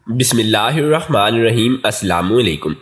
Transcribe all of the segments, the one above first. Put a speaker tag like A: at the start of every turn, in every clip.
A: بسم اللہ الرحمن الرحیم۔ السلام علیکم۔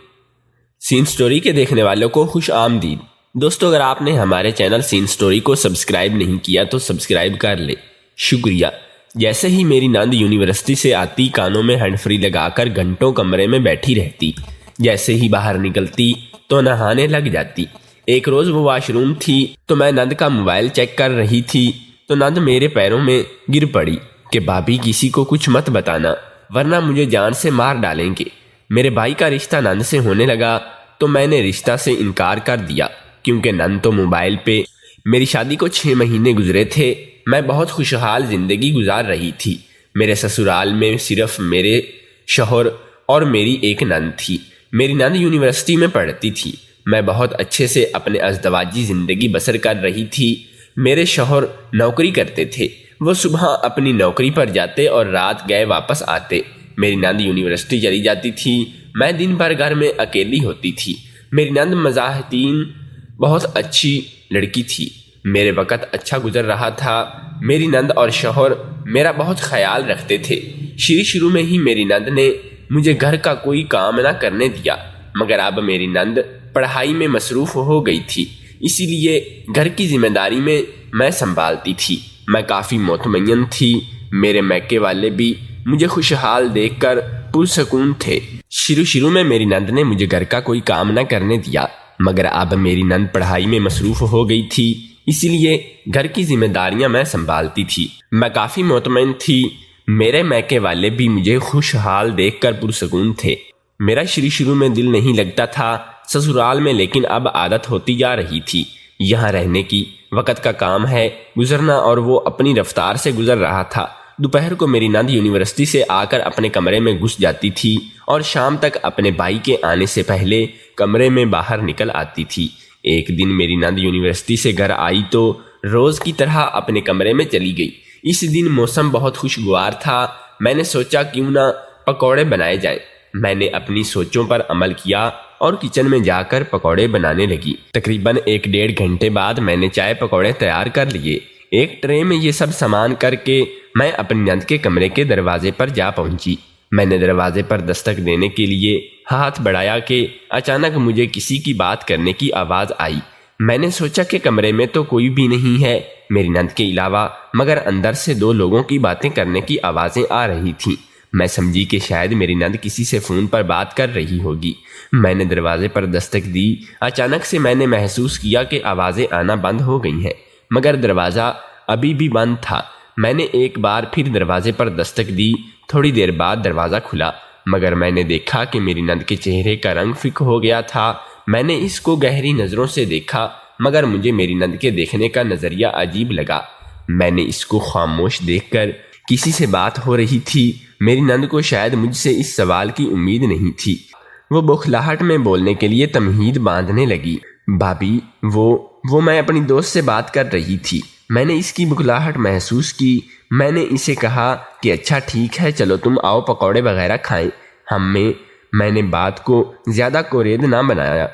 A: سین سٹوری کے دیکھنے والوں کو خوش آمدید۔ دوستو، اگر آپ نے ہمارے چینل سین سٹوری کو سبسکرائب نہیں کیا تو سبسکرائب کر لیں، شکریہ۔ جیسے ہی میری نند یونیورسٹی سے آتی، کانوں میں ہینڈ فری لگا کر گھنٹوں کمرے میں بیٹھی رہتی۔ جیسے ہی باہر نکلتی تو نہانے لگ جاتی۔ ایک روز وہ واش روم تھی تو میں نند کا موبائل چیک کر رہی تھی تو نند میرے پیروں میں گر پڑی کہ بھابھی کسی کو کچھ مت بتانا ورنہ مجھے جان سے مار ڈالیں گے۔ میرے بھائی کا رشتہ نند سے ہونے لگا تو میں نے رشتہ سے انکار کر دیا، کیونکہ نند تو موبائل پہ۔ میری شادی کو 6 مہینے گزرے تھے۔ میں بہت خوشحال زندگی گزار رہی تھی۔ میرے سسرال میں صرف میرے شوہر اور میری ایک نند تھی۔ میری نند یونیورسٹی میں پڑھتی تھی۔ میں بہت اچھے سے اپنے ازدواجی زندگی بسر کر رہی تھی۔ میرے شوہر نوکری کرتے تھے۔ وہ صبح اپنی نوکری پر جاتے اور رات گئے واپس آتے۔ میری نند یونیورسٹی چلی جاتی تھی۔ میں دن بھر گھر میں اکیلی ہوتی تھی۔ میری نند مزاحتین بہت اچھی لڑکی تھی۔ میرے وقت اچھا گزر رہا تھا۔ میری نند اور شوہر میرا بہت خیال رکھتے تھے۔ شروع میں ہی میری نند نے مجھے گھر کا کوئی کام نہ کرنے دیا، مگر اب میری نند پڑھائی میں مصروف ہو گئی تھی، اسی لیے گھر کی ذمہ داری میں سنبھالتی تھی۔ میں کافی مطمئن تھی۔ میرے میکے والے بھی مجھے خوشحال دیکھ کر پرسکون تھے۔ شروع میں میری نند نے مجھے گھر کا کوئی کام نہ کرنے دیا، مگر اب میری نند پڑھائی میں مصروف ہو گئی تھی، اسی لیے گھر کی ذمہ داریاں میں سنبھالتی تھی۔ میں کافی مطمئن تھی۔ میرے میکے والے بھی مجھے خوشحال دیکھ کر پرسکون تھے۔ میرا شروع میں دل نہیں لگتا تھا سسرال میں، لیکن اب عادت ہوتی جا رہی تھی۔ یہاں رہنے کی وقت کا کام ہے گزرنا، اور وہ اپنی رفتار سے گزر رہا تھا۔ دوپہر کو میری نند یونیورسٹی سے آ کر اپنے کمرے میں گھس جاتی تھی اور شام تک اپنے بھائی کے آنے سے پہلے کمرے میں باہر نکل آتی تھی۔ ایک دن میری نند یونیورسٹی سے گھر آئی تو روز کی طرح اپنے کمرے میں چلی گئی۔ اس دن موسم بہت خوشگوار تھا۔ میں نے سوچا کیوں نہ پکوڑے بنائے جائیں۔ میں نے اپنی سوچوں پر عمل کیا اور کچن میں جا کر پکوڑے بنانے لگی۔ تقریباً 1-1.5 گھنٹے بعد میں نے چائے پکوڑے تیار کر لیے۔ ایک ٹرے میں یہ سب سامان کر کے میں اپنی نند کے کمرے کے دروازے پر جا پہنچی۔ میں نے دروازے پر دستک دینے کے لیے ہاتھ بڑھایا کہ اچانک مجھے کسی کی بات کرنے کی آواز آئی۔ میں نے سوچا کہ کمرے میں تو کوئی بھی نہیں ہے میری نند کے علاوہ، مگر اندر سے 2 لوگوں کی باتیں کرنے کی آوازیں آ رہی تھیں۔ میں سمجھی کہ شاید میری نند کسی سے فون پر بات کر رہی ہوگی۔ میں نے دروازے پر دستک دی۔ اچانک سے میں نے محسوس کیا کہ آوازیں آنا بند ہو گئی ہیں، مگر دروازہ ابھی بھی بند تھا۔ میں نے ایک بار پھر دروازے پر دستک دی۔ تھوڑی دیر بعد دروازہ کھلا، مگر میں نے دیکھا کہ میری نند کے چہرے کا رنگ فک ہو گیا تھا۔ میں نے اس کو گہری نظروں سے دیکھا، مگر مجھے میری نند کے دیکھنے کا نظریہ عجیب لگا۔ میں نے اس کو خاموش دیکھ کر کسی سے بات ہو رہی تھی۔ میری نند کو شاید مجھ سے اس سوال کی امید نہیں تھی۔ وہ بوکھلاہٹ میں بولنے کے لیے تمہید باندھنے لگی۔ بھابھی، وہ میں اپنی دوست سے بات کر رہی تھی۔ میں نے اس کی بوکھلاہٹ محسوس کی۔ میں نے اسے کہا کہ اچھا ٹھیک ہے، چلو تم آؤ پکوڑے وغیرہ کھائیں۔ میں نے بات کو زیادہ کورید نہ بنایا،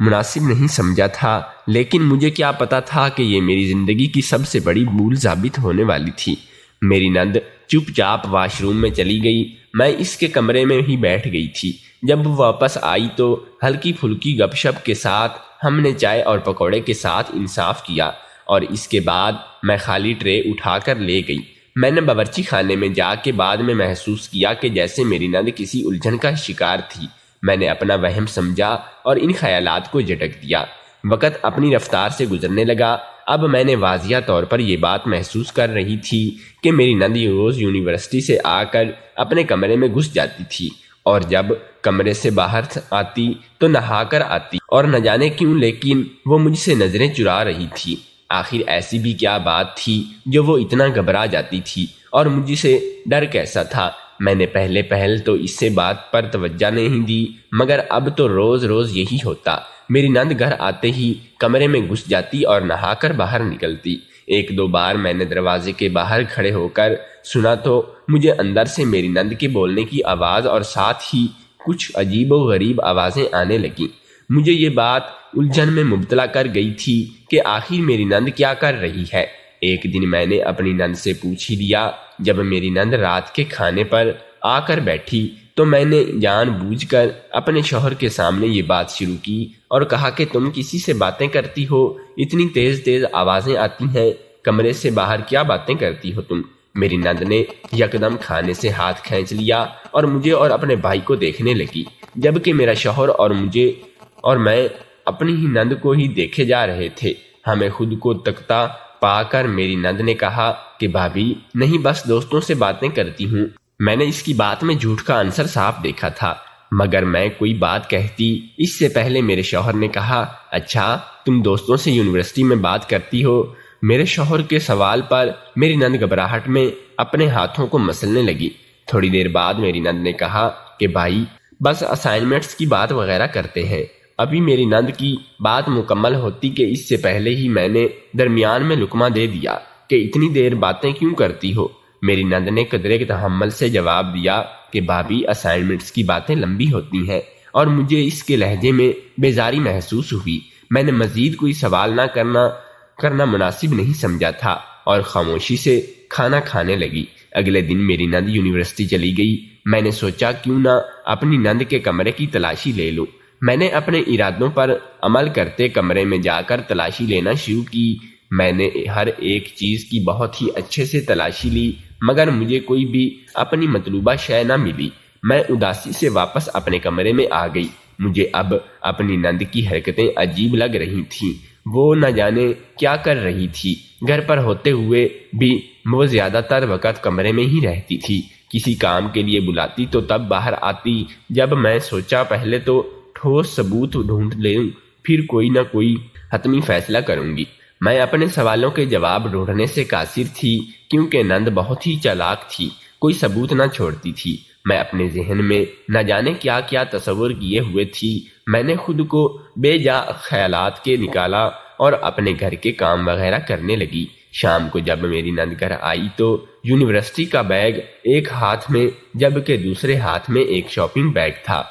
A: مناسب نہیں سمجھا تھا، لیکن مجھے کیا پتا تھا کہ یہ میری زندگی کی سب سے بڑی بھول ثابت ہونے والی تھی۔ میری نند چپ چاپ واش روم میں چلی گئی۔ میں اس کے کمرے میں ہی بیٹھ گئی تھی۔ جب وہ واپس آئی تو ہلکی پھلکی گپ شپ کے ساتھ ہم نے چائے اور پکوڑے کے ساتھ انصاف کیا، اور اس کے بعد میں خالی ٹرے اٹھا کر لے گئی۔ میں نے باورچی خانے میں جا کے بعد میں محسوس کیا کہ جیسے میری نند کسی الجھن کا شکار تھی۔ میں نے اپنا وہم سمجھا اور ان خیالات کو جھٹک دیا۔ وقت اپنی رفتار سے گزرنے لگا۔ اب میں نے واضح طور پر یہ بات محسوس کر رہی تھی کہ میری نند روز یونیورسٹی سے آ کر اپنے کمرے میں گھس جاتی تھی، اور جب کمرے سے باہر آتی تو نہا کر آتی، اور نہ جانے کیوں لیکن وہ مجھ سے نظریں چرا رہی تھی۔ آخر ایسی بھی کیا بات تھی جو وہ اتنا گھبرا جاتی تھی، اور مجھ سے ڈر کیسا تھا؟ میں نے پہل تو اس سے بات پر توجہ نہیں دی، مگر اب تو روز یہی ہوتا۔ میری نند گھر آتے ہی کمرے میں گھس جاتی اور نہا کر باہر نکلتی۔ 1-2 بار میں نے دروازے کے باہر کھڑے ہو کر سنا تو مجھے اندر سے میری نند کے بولنے کی آواز اور ساتھ ہی کچھ عجیب و غریب آوازیں آنے لگیں۔ مجھے یہ بات الجھن میں مبتلا کر گئی تھی کہ آخر میری نند کیا کر رہی ہے۔ ایک دن میں نے اپنی نند سے پوچھ ہی لیا۔ جب میری نند رات کے کھانے پر آ کر بیٹھی تو میں نے جان بوجھ کر اپنے شوہر کے سامنے یہ بات شروع کی اور کہا کہ تم کسی سے باتیں کرتی ہو، اتنی تیز تیز آوازیں آتی ہیں، کمرے سے باہر کیا باتیں کرتی ہو تم؟ میری نند نے یکدم کھانے سے ہاتھ کھینچ لیا اور مجھے اور اپنے بھائی کو دیکھنے لگی، جبکہ میرا شوہر اور میں اپنی ہی نند کو ہی دیکھے جا رہے تھے۔ ہمیں خود کو تکتا پا کر میری نند نے کہا کہ بھابھی نہیں، بس دوستوں سے باتیں کرتی ہوں۔ میں نے اس کی بات میں جھوٹ کا عنصر صاف دیکھا تھا، مگر میں کوئی بات کہتی اس سے پہلے میرے شوہر نے کہا، اچھا تم دوستوں سے یونیورسٹی میں بات کرتی ہو؟ میرے شوہر کے سوال پر میری نند گھبراہٹ میں اپنے ہاتھوں کو مسلنے لگی۔ تھوڑی دیر بعد میری نند نے کہا کہ بھائی بس اسائنمنٹس کی بات وغیرہ کرتے ہیں۔ ابھی میری نند کی بات مکمل ہوتی کہ اس سے پہلے ہی میں نے درمیان میں لقمہ دے دیا کہ اتنی دیر باتیں کیوں کرتی ہو؟ میری نند نے قدرے تحمل سے جواب دیا کہ بھابھی اسائنمنٹس کی باتیں لمبی ہوتی ہیں، اور مجھے اس کے لہجے میں بیزاری محسوس ہوئی۔ میں نے مزید کوئی سوال نہ کرنا مناسب نہیں سمجھا تھا اور خاموشی سے کھانا کھانے لگی۔ اگلے دن میری نند یونیورسٹی چلی گئی۔ میں نے سوچا کیوں نہ اپنی نند کے کمرے کی تلاشی لے لوں۔ میں نے اپنے ارادوں پر عمل کرتے کمرے میں جا کر تلاشی لینا شروع کی۔ میں نے ہر ایک چیز کی بہت ہی اچھے سے تلاشی لی، مگر مجھے کوئی بھی اپنی مطلوبہ شے نہ ملی۔ میں اداسی سے واپس اپنے کمرے میں آ گئی۔ مجھے اب اپنی نند کی حرکتیں عجیب لگ رہی تھیں۔ وہ نہ جانے کیا کر رہی تھی۔ گھر پر ہوتے ہوئے بھی وہ زیادہ تر وقت کمرے میں ہی رہتی تھی۔ کسی کام کے لیے بلاتی تو تب باہر آتی۔ جب میں سوچا پہلے تو ٹھوس ثبوت ڈھونڈ لوں، پھر کوئی نہ کوئی حتمی فیصلہ کروں گی۔ میں اپنے سوالوں کے جواب ڈھونڈنے سے قاصر تھی، کیونکہ نند بہت ہی چالاک تھی، کوئی ثبوت نہ چھوڑتی تھی۔ میں اپنے ذہن میں نہ جانے کیا کیا تصور کیے ہوئے تھی۔ میں نے خود کو بے جا خیالات کے نکالا اور اپنے گھر کے کام وغیرہ کرنے لگی۔ شام کو جب میری نند گھر آئی تو یونیورسٹی کا بیگ ایک ہاتھ میں جبکہ دوسرے ہاتھ میں ایک شاپنگ بیگ تھا،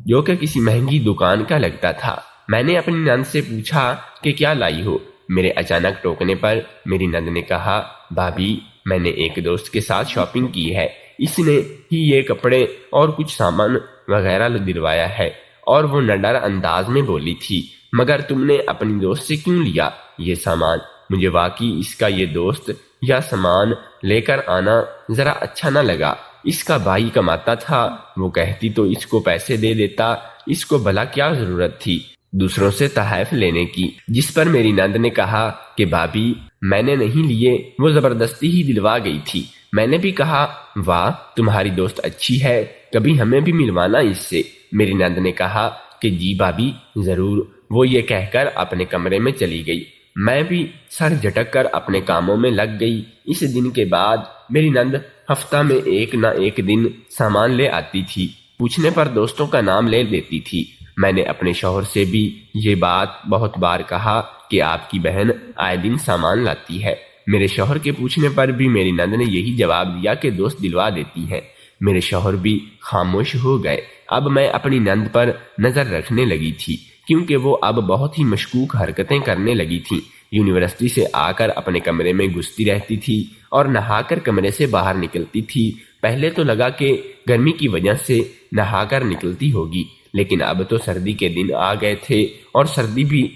A: جو کہ کسی مہنگی دکان کا لگتا تھا۔ میں نے اپنی نند سے پوچھا کہ کیا لائی ہو؟ میرے اچانک ٹوکنے پر میری نند نے کہا، بھابھی میں نے ایک دوست کے ساتھ شاپنگ کی ہے، اس نے ہی یہ کپڑے اور کچھ سامان وغیرہ دلوایا ہے۔ اور وہ نڈر انداز میں بولی تھی، مگر تم نے اپنی دوست سے کیوں لیا یہ سامان؟ مجھے واقعی اس کا یہ دوست یا سامان لے کر آنا ذرا اچھا نہ لگا۔ اس کا بھائی کماتا تھا، وہ کہتی تو اس کو پیسے دے دیتا، اس کو بھلا کیا ضرورت تھی دوسروں سے تحائف لینے کی؟ جس پر میری نند نے کہا کہ بھابھی میں نے نہیں لیے، وہ زبردستی ہی دلوا گئی تھی۔ میں نے بھی کہا، واہ تمہاری دوست اچھی ہے، کبھی ہمیں بھی ملوانا اس سے۔ میری نند نے کہا کہ جی بھابھی ضرور۔ وہ یہ کہہ کر اپنے کمرے میں چلی گئی۔ میں بھی سر جھٹک کر اپنے کاموں میں لگ گئی۔ اس دن کے بعد میری نند ہفتہ میں ایک نہ ایک دن سامان لے آتی تھی، پوچھنے پر دوستوں کا نام لے لیتی تھی۔ میں نے اپنے شوہر سے بھی یہ بات بہت بار کہا کہ آپ کی بہن آئے دن سامان لاتی ہے۔ میرے شوہر کے پوچھنے پر بھی میری نند نے یہی جواب دیا کہ دوست دلوا دیتی ہے۔ میرے شوہر بھی خاموش ہو گئے۔ اب میں اپنی نند پر نظر رکھنے لگی تھی، کیونکہ وہ اب بہت ہی مشکوک حرکتیں کرنے لگی تھی۔ یونیورسٹی سے آ کر اپنے کمرے میں گھستی رہتی تھی اور نہا کر کمرے سے باہر نکلتی تھی۔ پہلے تو لگا کہ گرمی کی وجہ سے نہا کر نکلتی ہوگی، لیکن اب تو سردی کے دن آ گئے تھے اور سردی بھی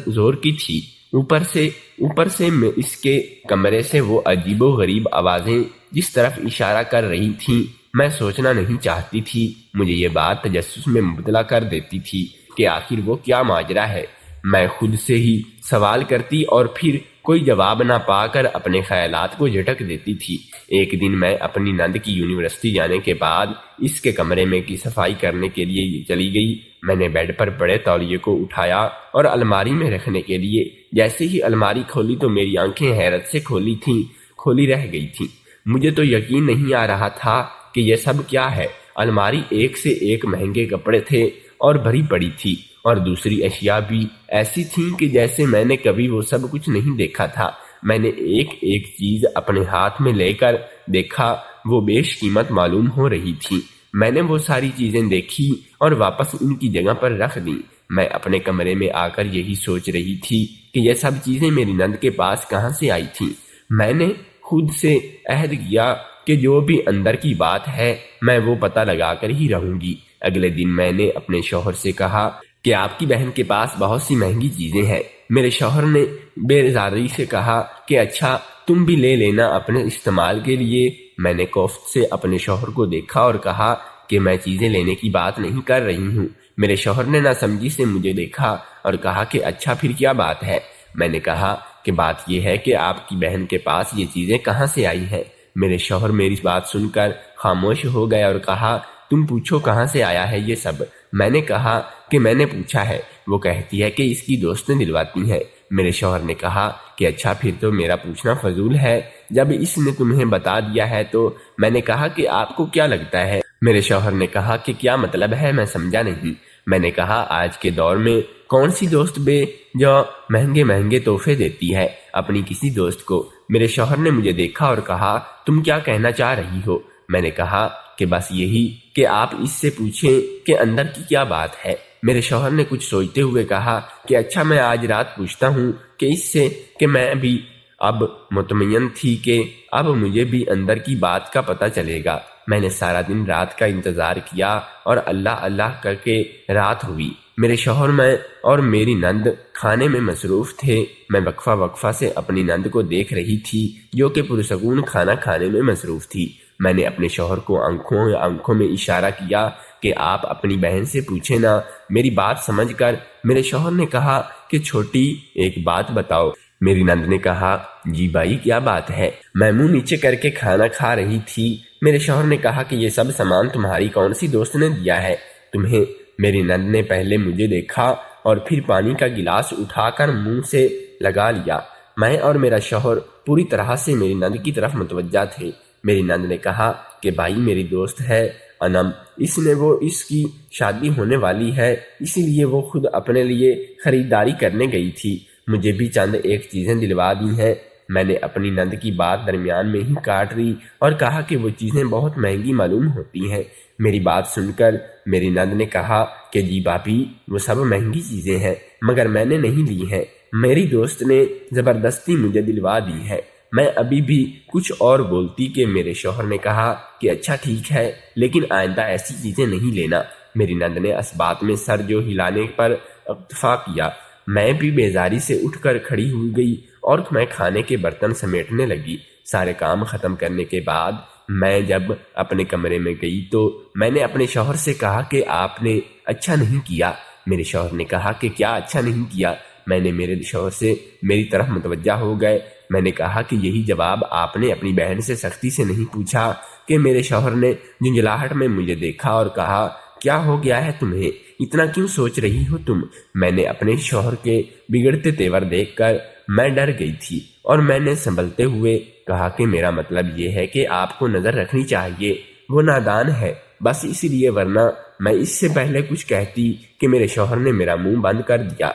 A: زور کی تھی۔ اوپر سے اس کے کمرے سے وہ عجیب و غریب آوازیں جس طرف اشارہ کر رہی تھیں، میں سوچنا نہیں چاہتی تھی۔ مجھے یہ بات تجسس میں مبتلا کر دیتی تھی کہ آخر وہ کیا ماجرا ہے۔ میں خود سے ہی سوال کرتی اور پھر کوئی جواب نہ پا کر اپنے خیالات کو جھٹک دیتی تھی۔ ایک دن میں اپنی نند کی یونیورسٹی جانے کے بعد اس کے کمرے میں کی صفائی کرنے کے لیے چلی گئی۔ میں نے بیڈ پر پڑے تولیے کو اٹھایا اور الماری میں رکھنے کے لیے جیسے ہی الماری کھولی تو میری آنکھیں حیرت سے کھولی رہ گئی تھیں۔ مجھے تو یقین نہیں آ رہا تھا کہ یہ سب کیا ہے۔ الماری ایک سے ایک مہنگے کپڑے تھے اور بھری پڑی تھی، اور دوسری اشیاء بھی ایسی تھیں کہ جیسے میں نے کبھی وہ سب کچھ نہیں دیکھا تھا۔ میں نے ایک ایک چیز اپنے ہاتھ میں لے کر دیکھا، وہ بیش قیمت معلوم ہو رہی تھی۔ میں نے وہ ساری چیزیں دیکھی اور واپس ان کی جگہ پر رکھ دیں۔ میں اپنے کمرے میں آ کر یہی سوچ رہی تھی کہ یہ سب چیزیں میری نند کے پاس کہاں سے آئی تھیں۔ میں نے خود سے عہد کیا کہ جو بھی اندر کی بات ہے میں وہ پتہ لگا کر ہی رہوں گی۔ اگلے دن میں نے اپنے شوہر سے کہا کہ آپ کی بہن کے پاس بہت سی مہنگی چیزیں ہیں۔ میرے شوہر نے بیزاری سے کہا کہ اچھا تم بھی لے لینا اپنے استعمال کے لیے۔ میں نے کوفت سے اپنے شوہر کو دیکھا اور کہا کہ میں چیزیں لینے کی بات نہیں کر رہی ہوں۔ میرے شوہر نے ناسمجھی سے مجھے دیکھا اور کہا کہ اچھا پھر کیا بات ہے؟ میں نے کہا کہ بات یہ ہے کہ آپ کی بہن کے پاس یہ چیزیں کہاں سے آئی ہیں؟ میرے شوہر میری بات سن کر خاموش ہو گئے اور کہا تم پوچھو کہاں سے آیا ہے یہ سب؟ میں نے کہا کہ میں نے پوچھا ہے، وہ کہتی ہے کہ اس کی دوستیں دلواتی ہیں۔ میرے شوہر نے کہا کہ اچھا پھر تو میرا پوچھنا فضول ہے، جب اس نے تمہیں بتا دیا ہے تو۔ میں نے کہا کہ آپ کو کیا لگتا ہے؟ میرے شوہر نے کہا کہ کیا مطلب ہے؟ میں سمجھا نہیں۔ میں نے کہا آج کے دور میں کون سی دوست بے جو مہنگے مہنگے تحفے دیتی ہے اپنی کسی دوست کو؟ میرے شوہر نے مجھے دیکھا اور کہا تم کیا کہنا چاہ رہی ہو؟ میں نے کہا کہ بس یہی کہ آپ اس سے پوچھیں کہ اندر کی کیا بات ہے۔ میرے شوہر نے کچھ سوچتے ہوئے کہا کہ اچھا میں آج رات پوچھتا ہوں کہ اس سے کہ میں بھی اب مطمئن تھی کہ اب مجھے بھی اندر کی بات کا پتہ چلے گا۔ میں نے سارا دن رات کا انتظار کیا اور اللہ اللہ کر کے رات ہوئی۔ میرے شوہر میں اور میری نند کھانے میں مصروف تھے۔ میں وقفہ وقفہ سے اپنی نند کو دیکھ رہی تھی جو کہ پرسکون کھانا کھانے میں مصروف تھی۔ میں نے اپنے شوہر کو آنکھوں میں اشارہ کیا کہ آپ اپنی بہن سے پوچھیں نا۔ میری بات سمجھ کر میرے شوہر نے کہا کہ چھوٹی ایک بات بتاؤ۔ میری نند نے کہا جی بھائی کیا بات ہے؟ میں منہ نیچے کر کے کھانا کھا رہی تھی۔ میرے شوہر نے کہا کہ یہ سب سامان تمہاری کون سی دوست نے دیا ہے تمہیں؟ میری نند نے پہلے مجھے دیکھا اور پھر پانی کا گلاس اٹھا کر منہ سے لگا لیا۔ میں اور میرا شوہر پوری طرح سے میری نند کی طرف متوجہ تھے۔ میری نند نے کہا کہ بھائی میری دوست ہے انم، اس کی شادی ہونے والی ہے، اسی لیے وہ خود اپنے لیے خریداری کرنے گئی تھی۔ مجھے بھی چند ایک چیزیں دلوا دی ہیں۔ میں نے اپنی نند کی بات درمیان میں ہی کاٹ دی اور کہا کہ وہ چیزیں بہت مہنگی معلوم ہوتی ہیں۔ میری بات سن کر میری نند نے کہا کہ جی بھابھی وہ سب مہنگی چیزیں ہیں مگر میں نے نہیں لی ہیں، میری دوست نے زبردستی مجھے دلوا دی ہے۔ میں ابھی بھی کچھ اور بولتی کہ میرے شوہر نے کہا کہ اچھا ٹھیک ہے لیکن آئندہ ایسی چیزیں نہیں لینا۔ میری نند نے اس بات میں سر جو ہلانے پر اکتفا کیا۔ میں بھی بیزاری سے اٹھ کر کھڑی ہو گئی اور میں کھانے کے برتن سمیٹنے لگی۔ سارے کام ختم کرنے کے بعد میں جب اپنے کمرے میں گئی تو میں نے اپنے شوہر سے کہا کہ آپ نے اچھا نہیں کیا۔ میرے شوہر نے کہا کہ کیا اچھا نہیں کیا؟ میں نے میرے شوہر سے میری طرف متوجہ ہو گئے۔ میں نے کہا کہ یہی جواب آپ نے اپنی بہن سے سختی سے نہیں پوچھا کہ میرے شوہر نے جھنجھلاہٹ میں مجھے دیکھا اور کہا کیا ہو گیا ہے تمہیں؟ اتنا کیوں سوچ رہی ہو تم؟ میں نے اپنے شوہر کے بگڑتے تیور دیکھ کر میں ڈر گئی تھی اور میں نے سنبھلتے ہوئے کہا کہ میرا مطلب یہ ہے کہ آپ کو نظر رکھنی چاہیے، وہ نادان ہے بس اسی لیے، ورنہ میں اس سے پہلے کچھ کہتی کہ میرے شوہر نے میرا منہ بند کر دیا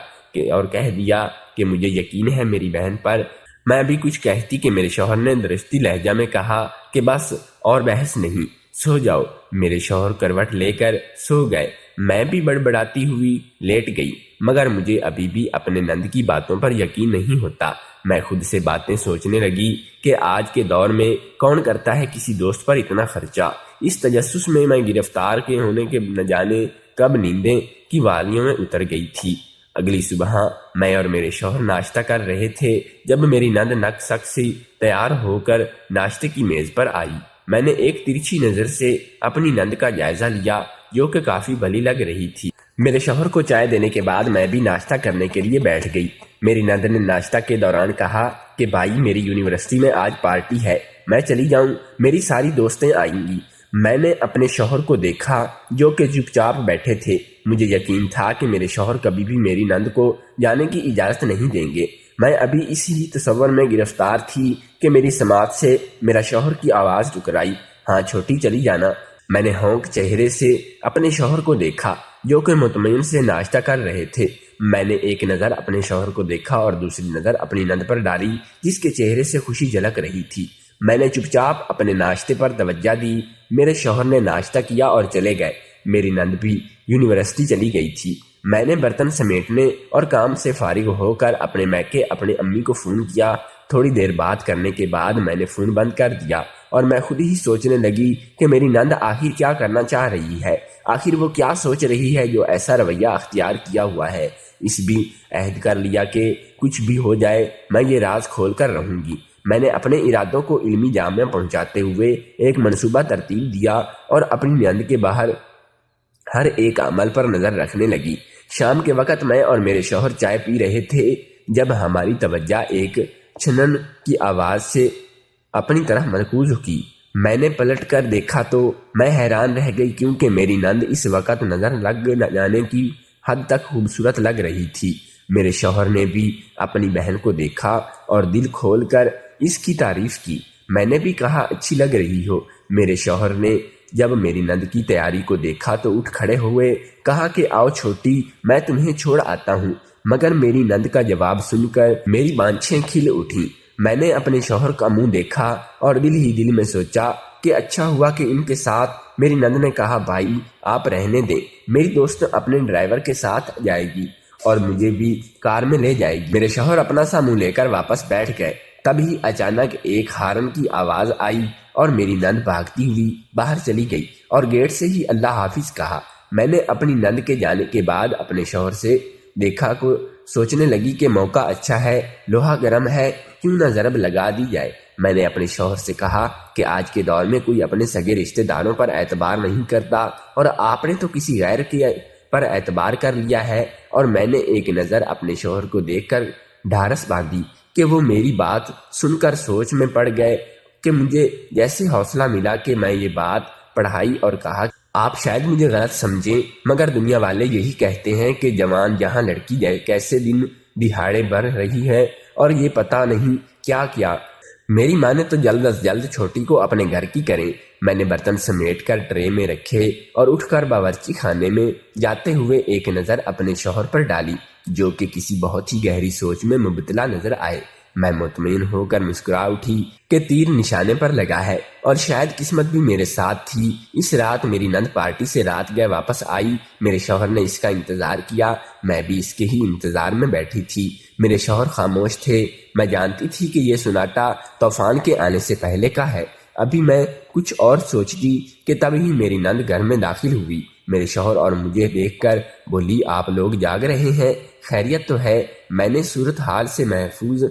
A: اور کہہ دیا کہ مجھے یقین ہے میری بہن پر۔ میں بھی کچھ کہتی کہ میرے شوہر نے درستی لہجہ میں کہا کہ بس اور بحث نہیں، سو جاؤ۔ میرے شوہر کروٹ لے کر سو گئے۔ میں بھی بڑبڑاتی ہوئی لیٹ گئی مگر مجھے ابھی بھی اپنے نند کی باتوں پر یقین نہیں ہوتا۔ میں خود سے باتیں سوچنے لگی کہ آج کے دور میں کون کرتا ہے کسی دوست پر اتنا خرچہ۔ اس تجسس میں گرفتار کے ہونے کے نہ جانے کب نیندیں کی والیوں میں اتر گئی تھی۔ اگلی صبح میں اور میرے شوہر ناشتہ کر رہے تھے جب میری نند نک سک سے تیار ہو کر ناشتے کی میز پر آئی۔ میں نے ایک ترچھی نظر سے اپنی نند کا جائزہ لیا جو کہ کافی بھلی لگ رہی تھی۔ میرے شوہر کو چائے دینے کے بعد میں بھی ناشتہ کرنے کے لیے بیٹھ گئی۔ میری نند نے ناشتہ کے دوران کہا کہ بھائی میری یونیورسٹی میں آج پارٹی ہے، میں چلی جاؤں، میری ساری دوستیں آئیں گی۔ میں نے اپنے شوہر کو دیکھا جو کہ چپ چاپ بیٹھے تھے۔ مجھے یقین تھا کہ میرے شوہر کبھی بھی میری نند کو جانے کی اجازت نہیں دیں گے۔ میں ابھی اسی تصور میں گرفتار تھی کہ میری سماعت سے میرا شوہر کی آواز ٹکرائی، ہاں چھوٹی چلی جانا۔ میں نے ہونک چہرے سے اپنے شوہر کو دیکھا جو کہ مطمئن سے ناشتہ کر رہے تھے۔ میں نے ایک نظر اپنے شوہر کو دیکھا اور دوسری نظر اپنی نند پر ڈالی جس کے چہرے سے خوشی جھلک رہی تھی۔ میں نے چپ چاپ اپنے ناشتے پر توجہ دی۔ میرے شوہر نے ناشتہ کیا اور چلے گئے۔ میری نند بھی یونیورسٹی چلی گئی تھی۔ میں نے برتن سمیٹنے اور کام سے فارغ ہو کر اپنے میکے اپنے امی کو فون کیا۔ تھوڑی دیر بات کرنے کے بعد میں نے فون بند کر دیا۔ اور میں خود ہی سوچنے لگی کہ میری نند آخر کیا کرنا چاہ رہی ہے، آخر وہ کیا سوچ رہی ہے جو ایسا رویہ اختیار کیا ہوا ہے۔ اس بھی عہد کر لیا کہ کچھ بھی ہو جائے میں یہ راز کھول کر رہوں گی۔ میں نے اپنے ارادوں کو علمی جام میں پہنچاتے ہوئے ایک منصوبہ ترتیب دیا اور اپنی نند کے باہر ہر ایک عمل پر نظر رکھنے لگی۔ شام کے وقت میں اور میرے شوہر چائے پی رہے تھے جب ہماری توجہ ایک چھنن کی آواز سے اپنی طرف مرکوز کی۔ میں نے پلٹ کر دیکھا تو میں حیران رہ گئی، کیونکہ میری نند اس وقت نظر لگ جانے کی حد تک خوبصورت لگ رہی تھی۔ میرے شوہر نے بھی اپنی بہن کو دیکھا اور دل کھول کر اس کی تعریف کی۔ میں نے بھی کہا اچھی لگ رہی ہو۔ میرے شوہر نے جب میری نند کی تیاری کو دیکھا تو اٹھ کھڑے ہوئے کہا کہ آؤ چھوٹی، میں تمہیں چھوڑ آتا ہوں۔ مگر میری نند کا جواب سن کر میری بانچھیں کھل اٹھیں۔ میں نے اپنے شوہر کا منہ دیکھا اور دل ہی دل میں سوچا کہ اچھا ہوا کہ ان کے ساتھ۔ میری نند نے کہا بھائی آپ رہنے دیں، میری دوست اپنے ڈرائیور کے ساتھ جائے گی اور مجھے بھی کار میں لے جائے گی۔ میرے شوہر اپنا سا منہ لے کر واپس بیٹھ گئے۔ تبھی اچانک ایک ہارن کی آواز آئی اور میری نند بھاگتی ہوئی باہر چلی گئی اور گیٹ سے ہی اللہ حافظ کہا۔ میں نے اپنی نند کے جانے کے بعد اپنے شوہر سے دیکھا کو سوچنے لگی کہ موقع اچھا ہے، لوہا گرم ہے، کیوں نہ ضرب لگا دی جائے۔ میں نے اپنے شوہر سے کہا کہ آج کے دور میں کوئی اپنے سگے رشتہ داروں پر اعتبار نہیں کرتا اور آپ نے تو کسی غیر کے پر اعتبار کر لیا ہے۔ اور میں نے ایک نظر اپنے شوہر کو دیکھ کر ڈھارس باندھی کہ وہ میری بات سن کر سوچ میں پڑ گئے کہ مجھے جیسے حوصلہ ملا کہ میں یہ بات پڑھائی اور کہا آپ شاید مجھے غلط سمجھیں، مگر دنیا والے یہی کہتے ہیں کہ جوان جہاں لڑکی جائے کیسے دن دہاڑے بڑھ رہی ہے اور یہ پتہ نہیں کیا کیا۔ میری ماں نے تو جلد از جلد چھوٹی کو اپنے گھر کی کریں۔ میں نے برتن سمیٹ کر ٹرے میں رکھے اور اٹھ کر باورچی خانے میں جاتے ہوئے ایک نظر اپنے شوہر پر ڈالی جو کہ کسی بہت ہی گہری سوچ میں مبتلا نظر آئے۔ میں مطمئن ہو کر مسکرا اٹھی کہ تیر نشانے پر لگا ہے اور شاید قسمت بھی میرے ساتھ تھی۔ اس رات میری نند پارٹی سے رات گئے واپس آئی۔ میرے شوہر نے اس کا انتظار کیا، میں بھی اس کے ہی انتظار میں بیٹھی تھی۔ میرے شوہر خاموش تھے۔ میں جانتی تھی کہ یہ سناٹا طوفان کے آنے سے پہلے کا ہے۔ ابھی میں کچھ اور سوچتی کہ تب ہی میری نند گھر میں داخل ہوئی۔ میرے شوہر اور مجھے دیکھ کر بولی آپ لوگ جاگ رہے ہیں، خیریت تو ہے؟ میں نے صورتحال سے محفوظ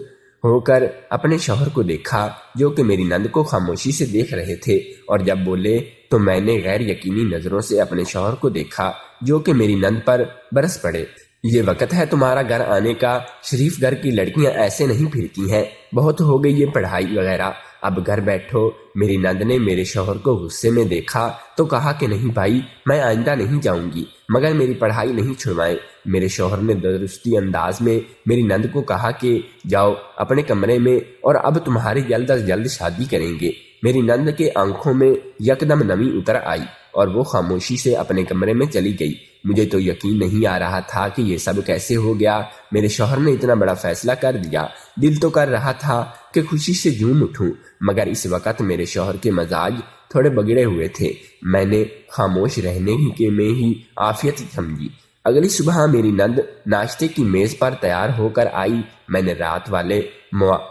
A: ہو کر اپنے شوہر کو دیکھا جو کہ میری نند کو خاموشی سے دیکھ رہے تھے، اور جب بولے تو میں نے غیر یقینی نظروں سے اپنے شوہر کو دیکھا جو کہ میری نند پر برس پڑے۔ یہ وقت ہے تمہارا گھر آنے کا، شریف گھر کی لڑکیاں ایسے نہیں پھرتی ہیں، بہت ہو گئی یہ پڑھائی وغیرہ، اب گھر بیٹھو۔ میری نند نے میرے شوہر کو غصے میں دیکھا تو کہا کہ نہیں بھائی میں آئندہ نہیں جاؤں گی، مگر میری پڑھائی نہیں چھڑوائیں۔ میرے شوہر نے درستی انداز میں میری نند کو کہا کہ جاؤ اپنے کمرے میں اور اب تمہاری جلد از جلد شادی کریں گے۔ میری نند کے آنکھوں میں یکدم نمی اتر آئی اور وہ خاموشی سے اپنے کمرے میں چلی گئی۔ مجھے تو یقین نہیں آ رہا تھا کہ یہ سب کیسے ہو گیا۔ میرے شوہر نے اتنا بڑا فیصلہ کر دیا۔ دل تو کر رہا تھا کہ خوشی سے جھوم اٹھوں، مگر اس وقت میرے شوہر کے مزاج تھوڑے بگڑے ہوئے تھے۔ میں نے خاموش رہنے کے میں ہی عافیت سمجھی۔ اگلی صبح میری نند ناشتے کی میز پر تیار ہو کر آئی۔ میں نے رات والے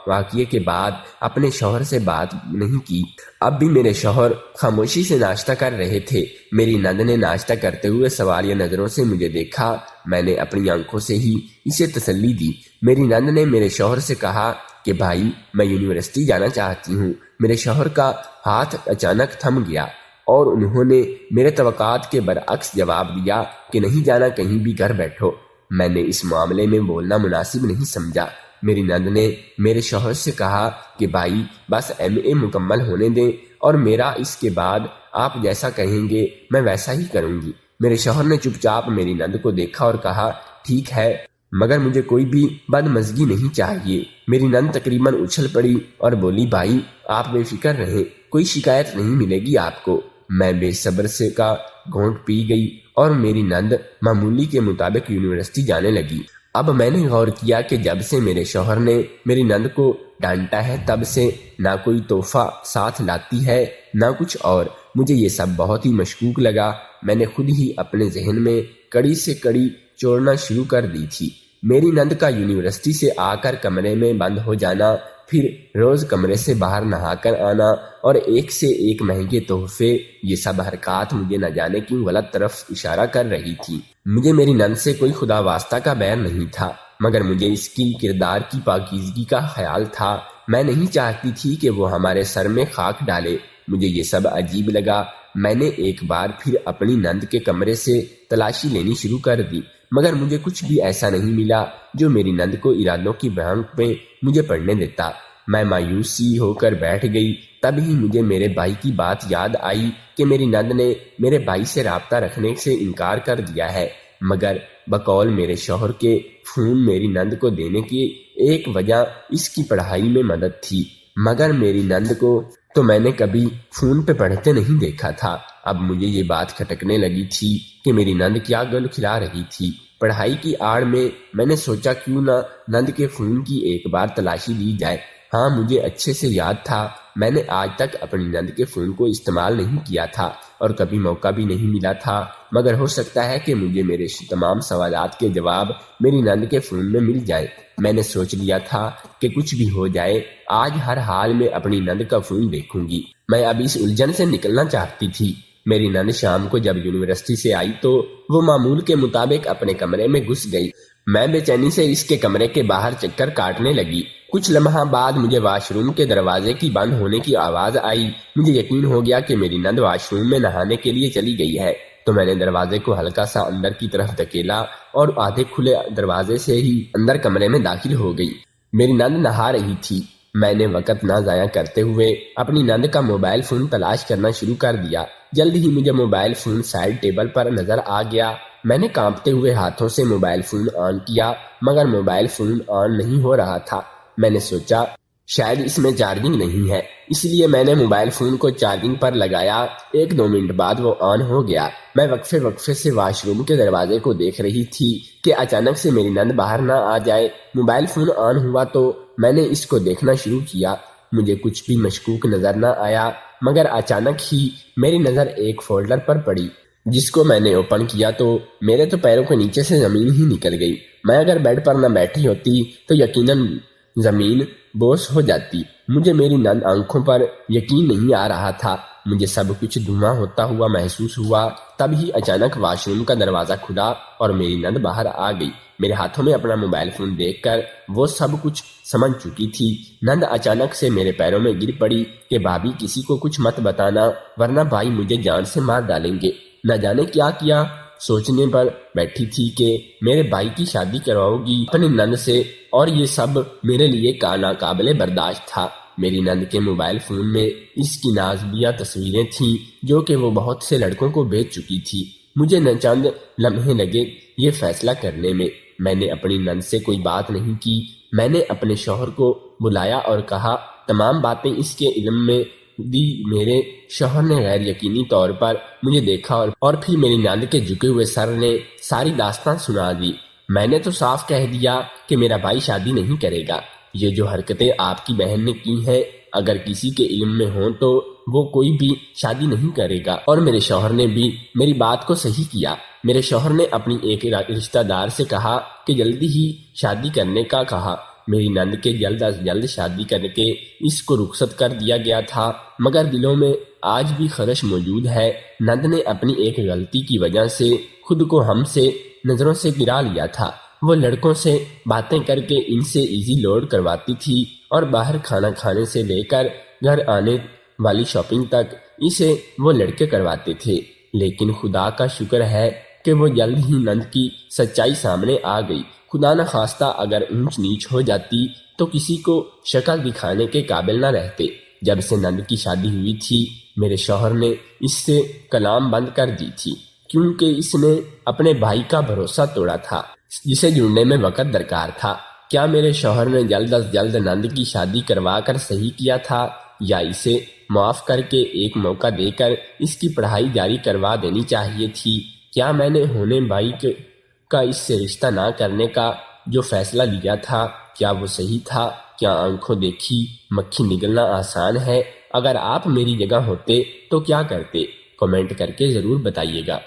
A: واقعے کے بعد اپنے شوہر سے بات نہیں کی۔ اب بھی میرے شوہر خاموشی سے ناشتہ کر رہے تھے۔ میری نند نے ناشتہ کرتے ہوئے سوالیہ نظروں سے مجھے دیکھا۔ میں نے اپنی آنکھوں سے ہی اسے تسلی دی۔ میری نند نے میرے شوہر سے کہا کہ بھائی میں یونیورسٹی جانا چاہتی ہوں۔ میرے شوہر کا ہاتھ اچانک تھم گیا اور انہوں نے میرے توقعات کے برعکس جواب دیا کہ نہیں جانا، کہیں بھی گھر بیٹھو۔ میں نے اس معاملے میں بولنا مناسب نہیں سمجھا۔ میری نند نے میرے شوہر سے کہا کہ بھائی بس MA مکمل ہونے دیں اور میرا اس کے بعد آپ جیسا کہیں گے میں ویسا ہی کروں گی۔ میرے شوہر نے چپ چاپ میری نند کو دیکھا اور کہا ٹھیک ہے، مگر مجھے کوئی بھی بدمزگی نہیں چاہیے۔ میری نند تقریباً اچھل پڑی اور بولی بھائی آپ بے فکر رہیں، کوئی شکایت نہیں ملے گی آپ کو۔ میں بے صبر سے کا گھونٹ پی گئی اور میری نند معمولی کے مطابق یونیورسٹی جانے لگی۔ اب میں نے غور کیا کہ جب سے میرے شوہر نے میری نند کو ڈانٹا ہے تب سے نہ کوئی تحفہ ساتھ لاتی ہے نہ کچھ اور۔ مجھے یہ سب بہت ہی مشکوک لگا۔ میں نے خود ہی اپنے ذہن میں کڑی سے کڑی چوڑنا شروع کر دی تھی۔ میری نند کا یونیورسٹی سے آ کر کمرے میں بند ہو جانا پھر روز کمرے سے باہر نہا کر آنا اور ایک سے ایک مہنگے تحفے، یہ سب حرکات مجھے نہ جانے کیوں غلط طرف اشارہ کر رہی تھی۔ مجھے میری نند سے کوئی خدا واسطہ کا بیر نہیں تھا، مگر مجھے اس کی کردار کی پاکیزگی کا خیال تھا۔ میں نہیں چاہتی تھی کہ وہ ہمارے سر میں خاک ڈالے۔ مجھے یہ سب عجیب لگا۔ میں نے ایک بار پھر اپنی نند کے کمرے سے تلاشی لینی شروع کر دی، مگر مجھے کچھ بھی ایسا نہیں ملا جو میری نند کو ارادوں کی بھنک میں مجھے پڑھنے دیتا۔ میں مایوسی ہو کر بیٹھ گئی۔ تب ہی مجھے میرے بھائی کی بات یاد آئی کہ میری نند نے میرے بھائی سے رابطہ رکھنے سے انکار کر دیا ہے، مگر بقول میرے شوہر کے فون میری نند کو دینے کی ایک وجہ اس کی پڑھائی میں مدد تھی، مگر میری نند کو تو میں نے کبھی فون پہ پڑھتے نہیں دیکھا تھا۔ اب مجھے یہ بات کھٹکنے لگی تھی کہ میری نند کیا گل کھلا رہی تھی۔ پڑھائی کی آڑ میں نے سوچا کیوں نہ نند کے فون کی ایک بار تلاشی لی جائے۔ ہاں، مجھے اچھے سے یاد تھا میں نے آج تک اپنی نند کے فون کو استعمال نہیں کیا تھا اور کبھی موقع بھی نہیں ملا تھا، مگر ہو سکتا ہے کہ مجھے میرے تمام سوالات کے جواب میری نند کے فون میں مل جائے۔ میں نے سوچ لیا تھا کہ کچھ بھی ہو جائے آج ہر حال میں اپنی نند کا فون دیکھوں گی۔ میں اب اس الجھن سے نکلنا چاہتی تھی۔ میری نند شام کو جب یونیورسٹی سے آئی تو وہ معمول کے مطابق اپنے کمرے میں گھس گئی۔ میں بے چینی سے اس کے کمرے کے باہر چکر کاٹنے لگی۔ کچھ لمحہ بعد مجھے واش روم کے دروازے کی بند ہونے کی آواز آئی۔ مجھے یقین ہو گیا کہ میری نند واش روم میں نہانے کے لیے چلی گئی ہے، تو میں نے دروازے کو ہلکا سا اندر کی طرف دھکیلا اور آدھے کھلے دروازے سے ہی اندر کمرے میں داخل ہو گئی۔ میری نند نہا رہی تھی۔ میں نے وقت نہ ضائع کرتے ہوئے اپنی نند کا موبائل فون تلاش کرنا شروع کر دیا۔ جلد ہی مجھے موبائل فون سائڈ ٹیبل پر نظر آ گیا۔ میں نے کانپتے ہوئے ہاتھوں سے موبائل فون آن کیا، مگر موبائل فون آن نہیں ہو رہا تھا۔ میں نے سوچا شاید اس میں چارجنگ نہیں ہے، اس لیے میں نے موبائل فون کو چارجنگ پر لگایا۔ 1-2 منٹ بعد وہ آن ہو گیا۔ میں وقفے سے واش روم کے دروازے کو دیکھ رہی تھی کہ اچانک سے میری نند باہر نہ آ جائے۔ موبائل فون آن ہوا تو میں نے اس کو دیکھنا شروع کیا۔ مجھے کچھ بھی مشکوک نظر نہ آیا، مگر اچانک ہی میری نظر ایک فولڈر پر پڑی، جس کو میں نے اوپن کیا تو میرے تو پیروں کے نیچے سے زمین ہی نکل گئی۔ میں اگر بیڈ پر نہ بیٹھی ہوتی تو یقیناً زمین بوس ہو جاتی۔ مجھے میری نند آنکھوں پر یقین نہیں آ رہا تھا۔ مجھے سب کچھ دھواں ہوتا ہوا محسوس ہوا۔ تب ہی اچانک واش روم کا دروازہ کھلا اور میری نند باہر آ گئی۔ میرے ہاتھوں میں اپنا موبائل فون دیکھ کر وہ سب کچھ سمجھ چکی تھی۔ نند اچانک سے میرے پیروں میں گر پڑی کہ بھابھی کسی کو کچھ مت بتانا، ورنہ بھائی مجھے جان سے مار ڈالیں گے۔ نہ جانے کیا کیا سوچنے پر بیٹھی تھی کہ میرے بھائی کی شادی کرواؤ گی اپنی نند سے، اور یہ سب میرے لیے ناقابل برداشت تھا۔ میری نند کے موبائل فون میں اس کی نازیہ تصویریں تھیں جو کہ وہ بہت سے لڑکوں کو بھیج چکی تھی۔ مجھے نہ چند لمحے لگے یہ فیصلہ کرنے میں۔ میں نے اپنی نند سے کوئی بات نہیں کی۔ میں نے اپنے شوہر کو بلایا اور کہا تمام باتیں اس کے علم میں دی۔ میرے شوہر نے غیر یقینی طور پر مجھے دیکھا اور پھر میری نند کے جھکے ہوئے سر نے ساری داستان سنا دی۔ میں نے تو صاف کہہ دیا کہ میرا بھائی شادی نہیں کرے گا۔ یہ جو حرکتیں آپ کی بہن نے کی ہیں اگر کسی کے علم میں ہوں تو وہ کوئی بھی شادی نہیں کرے گا، اور میرے شوہر نے بھی میری بات کو صحیح کیا۔ میرے شوہر نے اپنی ایک رشتہ دار سے کہا کہ جلدی ہی شادی کرنے کا کہا۔ میری نند کے جلد از جلد شادی کر کے اس کو رخصت کر دیا گیا تھا، مگر دلوں میں آج بھی خدش موجود ہے۔ نند نے اپنی ایک غلطی کی وجہ سے خود کو ہم سے نظروں سے گرا لیا تھا۔ وہ لڑکوں سے باتیں کر کے ان سے ایزی لوڈ کرواتی تھی اور باہر کھانا کھانے سے لے کر گھر آنے والی شاپنگ تک اسے وہ لڑکے کرواتے تھے۔ لیکن خدا کا شکر ہے کہ وہ جلد ہی نند کی سچائی سامنے آ گئی۔ خدا نہ خواستہ اگر اونچ نیچ ہو جاتی تو کسی کو شکل دکھانے کے قابل نہ رہتے۔ جب سے نند کی شادی ہوئی تھی میرے شوہر نے اس سے کلام بند کر دی تھی، کیونکہ اس نے اپنے بھائی کا بھروسہ توڑا تھا جسے جڑنے میں وقت درکار تھا۔ کیا میرے شوہر نے جلد از جلد نند کی شادی کروا کر صحیح کیا تھا، یا اسے معاف کر کے ایک موقع دے کر اس کی پڑھائی جاری کروا دینی چاہیے تھی؟ کیا میں نے ہونے بھائی کا اس سے رشتہ نہ کرنے کا جو فیصلہ لیا تھا کیا وہ صحیح تھا؟ کیا آنکھوں دیکھی مکھی نگلنا آسان ہے؟ اگر آپ میری جگہ ہوتے تو کیا کرتے؟ کمنٹ کر کے ضرور بتائیے گا۔